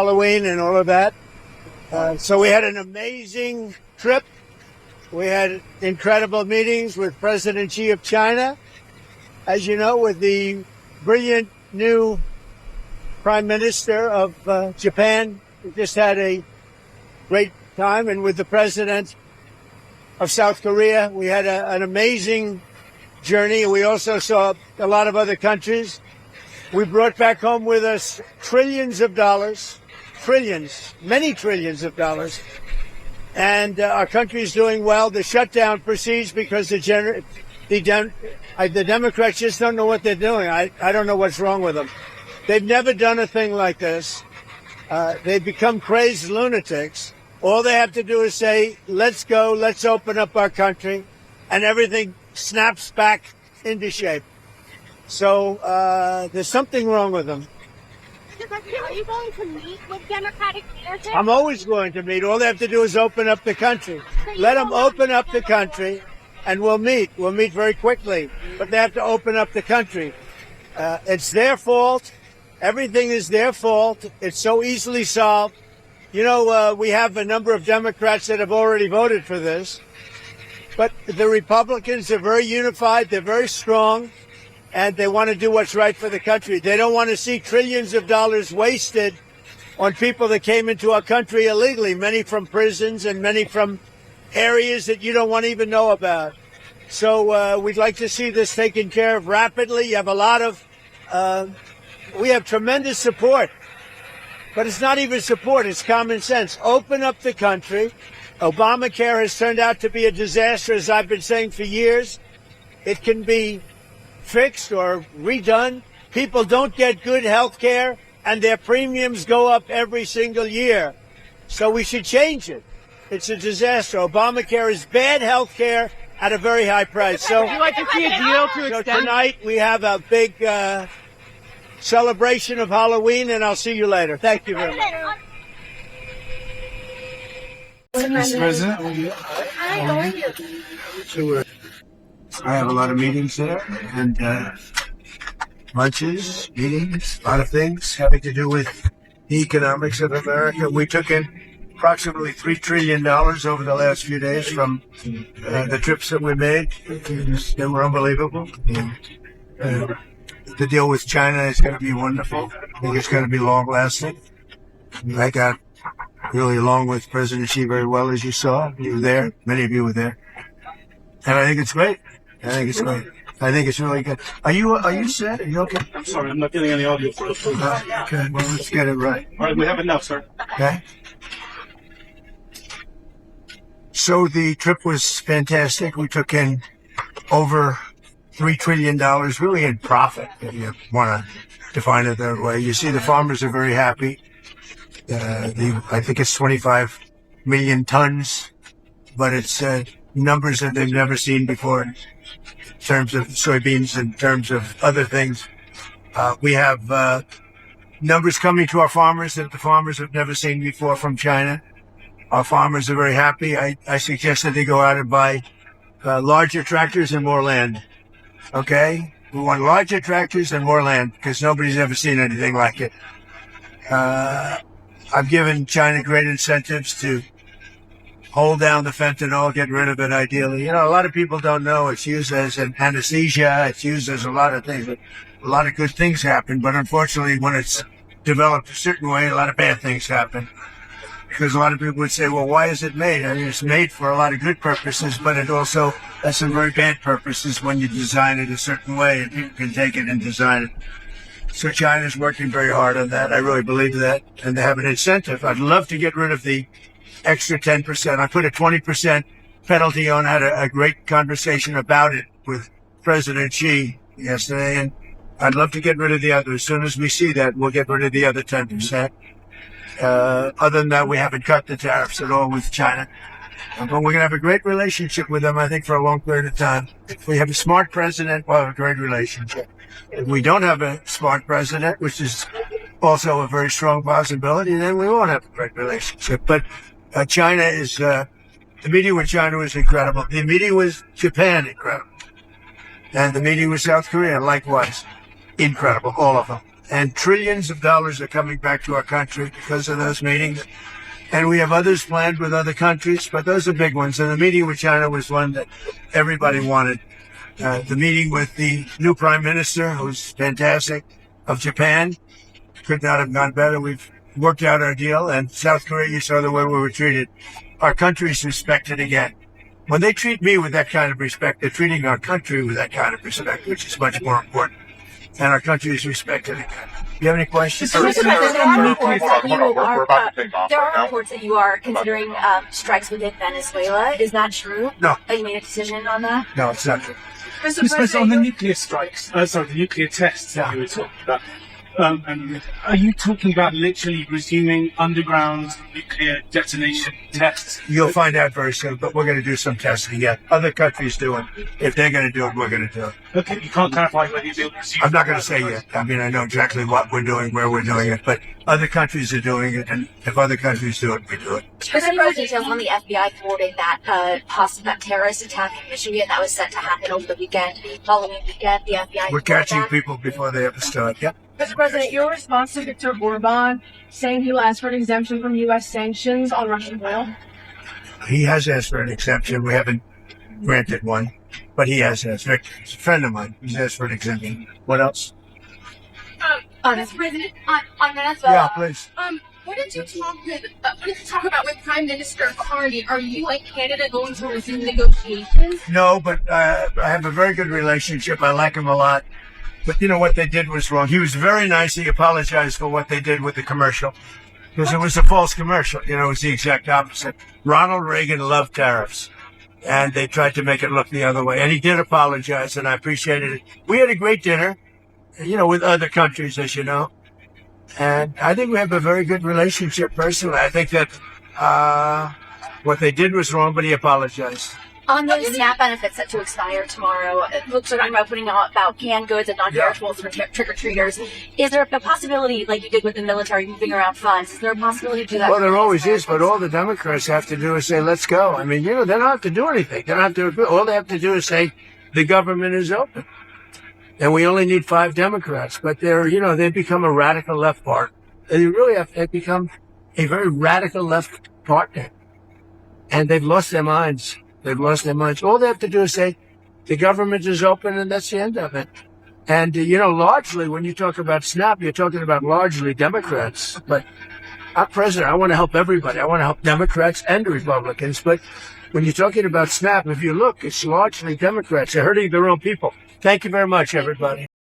Halloween and all of that. So we had an amazing trip. We had incredible meetings with President Xi of China, as you know, with the brilliant new Prime Minister of Japan. We just had a great time. And with the President of South Korea, we had an amazing journey. We also saw a lot of other countries. We brought back home with us trillions of dollars, trillions, many trillions of dollars. And our country is doing well. The shutdown proceeds because the Democrats just don't know what they're doing. I don't know what's wrong with them. They've never done a thing like this. They've become crazed lunatics. All they have to do is say, let's go, let's open up our country, and everything snaps back into shape. So there's something wrong with them. Are you going to meet with Democratic leadership? I'm always going to meet. All they have to do is open up the country. Let them open up the country, and we'll meet. We'll meet very quickly. But they have to open up the country. It's their fault. Everything is their fault. It's so easily solved. You know, we have a number of Democrats that have already voted for this. But the Republicans are very unified. They're very strong. And they want to do what's right for the country. They don't want to see trillions of dollars wasted on people that came into our country illegally, many from prisons and many from areas that you don't want to even know about. So we'd like to see this taken care of rapidly. You have a lot of, we have tremendous support, but it's not even support, it's common sense. Open up the country. Obamacare has turned out to be a disaster, as I've been saying for years. It can be fixed or redone. People don't get good health care, and their premiums go up every single year. So we should change it. It's a disaster. Obamacare is bad health care at a very high price. So would you like to see a deal to extend? So tonight we have a big celebration of Halloween, and I'll see you later. Thank you very much. Mr. President, I have a lot of meetings there, and lunches, meetings, a lot of things having to do with the economics of America. We took in approximately $3 trillion over the last few days from the trips that we made. They were unbelievable. The deal with China is going to be wonderful. I think it's going to be long-lasting. I got really along with President Xi very well, as you saw. You were there. Many of you were there. And I think it's great. I think it's great. I think it's really good. Are you set? Are you okay? I'm sorry, I'm not getting any audio for it. Okay, well, let's get it right. All right, we have enough, sir. Okay. So the trip was fantastic. We took in over $3 trillion, really in profit, if you want to define it that way. You see the farmers are very happy. I think it's 25 million tons, but it's numbers that they've never seen before in terms of soybeans, in terms of other things. We have numbers coming to our farmers that the farmers have never seen before from China. Our farmers are very happy. I suggest that they go out and buy larger tractors and more land. Okay? We want larger tractors and more land because nobody's ever seen anything like it. I've given China great incentives to hold down the fentanyl, get rid of it ideally. You know, a lot of people don't know it's used as an anesthesia. It's used as a lot of things. A lot of good things happen, but unfortunately when it's developed a certain way, a lot of bad things happen. Because a lot of people would say, well, why is it made? I mean, it's made for a lot of good purposes, but it also has some very bad purposes when you design it a certain way and people can take it and design it. So China's working very hard on that. I really believe that. And they have an incentive. I'd love to get rid of the extra 10%. I put a 20% penalty on. I had a great conversation about it with President Xi yesterday. And I'd love to get rid of the other. As soon as we see that, we'll get rid of the other 10%. Other than that, we haven't cut the tariffs at all with China. But we're going to have a great relationship with them, I think, for a long period of time. If we have a smart president, we'll have a great relationship. If we don't have a smart president, which is also a very strong possibility, then we won't have a great relationship. But China is, the meeting with China was incredible. The meeting with Japan, incredible. And the meeting with South Korea, likewise, incredible, all of them. And trillions of dollars are coming back to our country because of those meetings. And we have others planned with other countries, but those are big ones. And the meeting with China was one that everybody wanted. The meeting with the new prime minister, who's fantastic, of Japan, could not have gone better. We've worked out our deal. And South Korea, you saw the way we were treated. Our country is respected again. When they treat me with that kind of respect, they're treating our country with that kind of respect, which is much more important. And our country is respected again. Do you have any questions? There are reports that you are considering strikes within Venezuela. Is that true? No. Have you made a decision on that? No, it's not true. Mr. President, on the nuclear strikes, the nuclear tests that you were talking about, and are you talking about literally resuming underground nuclear detonation tests? You'll find out very soon, but we're going to do some testing yet. Other countries do it. If they're going to do it, we're going to do it. Okay, you can't clarify whether you'll resume. I'm not going to say yet. I mean, I know exactly what we're doing, where we're doing it, but other countries are doing it, and if other countries do it, we do it. Is there more details on the FBI thwarting that terrorist attack in Michigan that was set to happen over the weekend? Following weekend, the FBI. We're catching people before they ever start. Yep. Mr. President, your response to Viktor Orban saying he will ask for an exemption from U.S. sanctions on Russian oil? He has asked for an exemption. We haven't granted one, but he has asked. Victor, he's a friend of mine. He's asked for an exemption. What else? Mr. President, on Venezuela. Yeah, please. What did you talk about with Prime Minister Carney? Are you and Canada going to resume negotiations? No, but I have a very good relationship. I like him a lot. But you know what they did was wrong. He was very nice. He apologized for what they did with the commercial. Because it was a false commercial. You know, it was the exact opposite. Ronald Reagan loved tariffs. And they tried to make it look the other way. And he did apologize, and I appreciated it. We had a great dinner, you know, with other countries, as you know. And I think we have a very good relationship personally. I think that what they did was wrong, but he apologized. On those SNAP benefits set to expire tomorrow, folks are talking about putting out about canned goods and non-perishables for trick-or-treaters. Is there a possibility, like you did with the military, moving around funds, is there a possibility to do that? Well, there always is, but all the Democrats have to do is say, let's go. I mean, you know, they don't have to do anything. They don't have to. All they have to do is say, the government is open. And we only need 5 Democrats. But they're, you know, they've become a radical left party. They really have they've become a very radical left partner. And they've lost their minds. They've lost their minds. All they have to do is say, the government is open, and that's the end of it. And, you know, largely, when you talk about SNAP, you're talking about largely Democrats. But I'm president. I want to help everybody. I want to help Democrats and Republicans. But when you're talking about SNAP, if you look, it's largely Democrats. They're hurting their own people. Thank you very much, everybody.